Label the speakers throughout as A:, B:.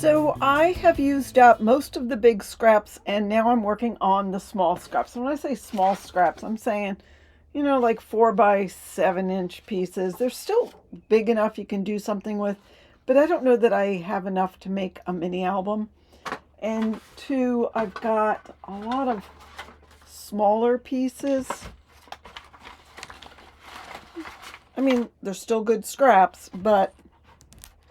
A: So I have used up most of the big scraps and now I'm working on the small scraps. And when I say small scraps, I'm saying, like 4 by 7 inch pieces. They're still big enough you can do something with, but I don't know that I have enough to make a mini album. And two, I've got a lot of smaller pieces. I mean, they're still good scraps, but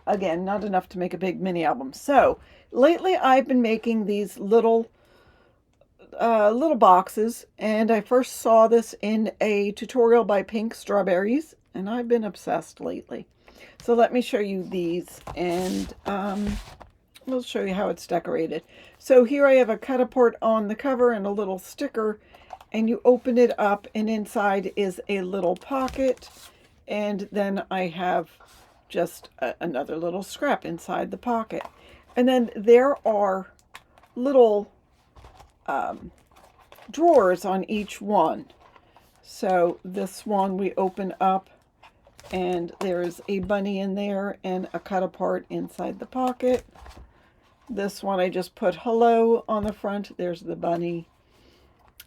A: again, not enough to make a big mini album. So lately I've been making these little boxes, and I first saw this in a tutorial by Pink Strawberries, and I've been obsessed lately. So let me show you these, and we'll show you how it's decorated. So here I have a cut-apart on the cover and a little sticker, and you open it up, and inside is a little pocket, and then I have just another little scrap inside the pocket. And then there are little drawers on each one. So this one we open up and there's a bunny in there and a cut apart inside the pocket. This one I just put hello on the front. There's the bunny.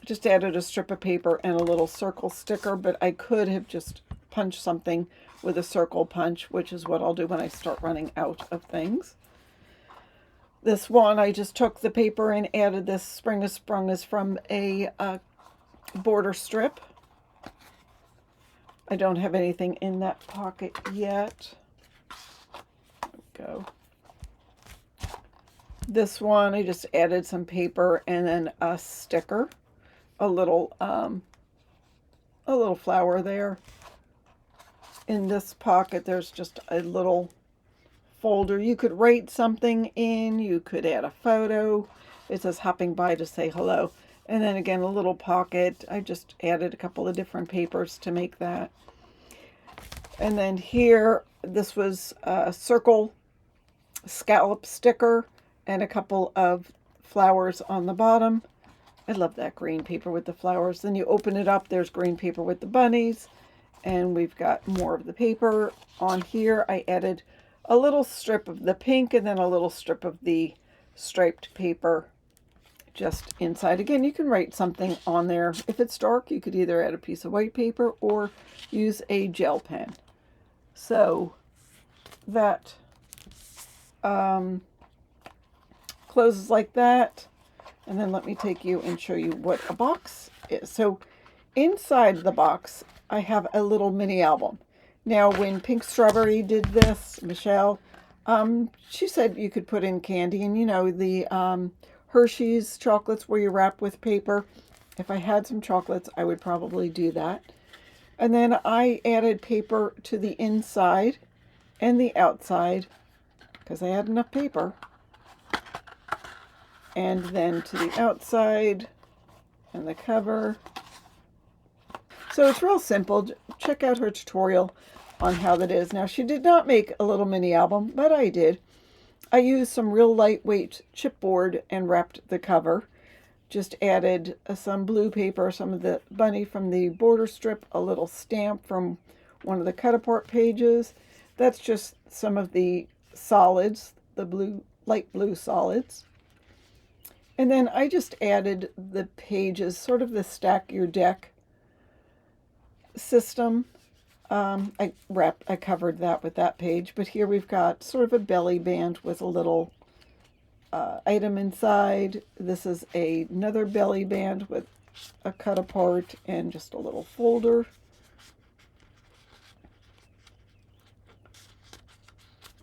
A: Just added a strip of paper and a little circle sticker, but I could have just punched something with a circle punch, which is what I'll do when I start running out of things. This one, I just took the paper and added this Spring is Sprung is from a border strip. I don't have anything in that pocket yet. There we go. This one, I just added some paper and then a sticker, a little flower there. In this pocket, there's just a little folder. You could write something in, you could add a photo. It says hopping by to say hello. And then again, a little pocket. I just added a couple of different papers to make that. And then here, this was a circle scallop sticker and a couple of flowers on the bottom. I love that green paper with the flowers. Then you open it up, there's green paper with the bunnies. And we've got more of the paper on here. I added a little strip of the pink and then a little strip of the striped paper just inside. Again, you can write something on there. If it's dark, you could either add a piece of white paper or use a gel pen. So that closes like that. And then let me take you and show you what a box is. So inside the box, I have a little mini album. Now, when Pink Strawberry did this, Michelle, she said you could put in candy and, the Hershey's chocolates where you wrap with paper. If I had some chocolates, I would probably do that. And then I added paper to the inside and the outside because I had enough paper. And then to the outside and the cover. So it's real simple. Check out her tutorial on how that is. Now, she did not make a little mini album, but I did. I used some real lightweight chipboard and wrapped the cover. Just added some blue paper, some of the bunny from the border strip, a little stamp from one of the cut-apart pages. That's just some of the solids, the blue, light blue solids. And then I just added the pages, sort of the stack your deck system. I covered that with that page, but here we've got sort of a belly band with a little item inside. This is another belly band with a cut apart and just a little folder.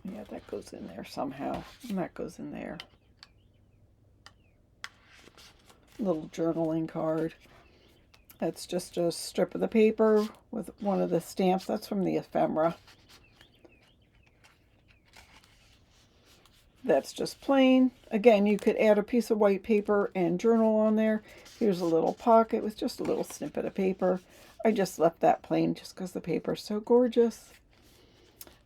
A: Yeah, that goes in there somehow, and that goes in there. Little journaling card. That's just a strip of the paper with one of the stamps. That's from the ephemera. That's just plain. Again, you could add a piece of white paper and journal on there. Here's a little pocket with just a little snippet of paper. I just left that plain just because the paper is so gorgeous.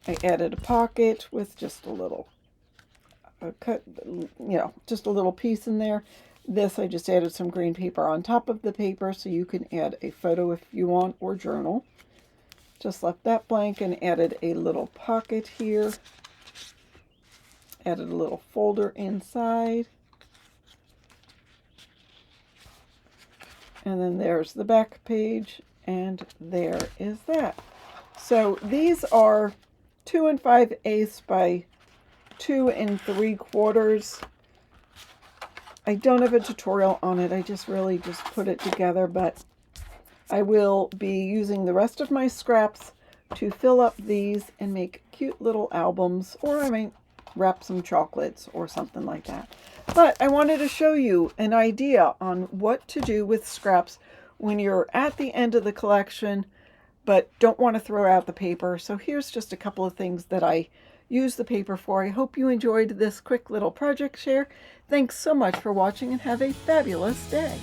A: I added a pocket with just a little just a little piece in there. This, I just added some green paper on top of the paper so you can add a photo if you want or journal. Just left that blank and added a little pocket here. Added a little folder inside. And then there's the back page, and there is that. So these are 2 5/8 by 2 3/4. I don't have a tutorial on it. I just really just put it together, but I will be using the rest of my scraps to fill up these and make cute little albums, or I might wrap some chocolates or something like that. But I wanted to show you an idea on what to do with scraps when you're at the end of the collection but don't want to throw out the paper. So here's just a couple of things that I use the paper for. I hope you enjoyed this quick little project share. Thanks so much for watching and have a fabulous day.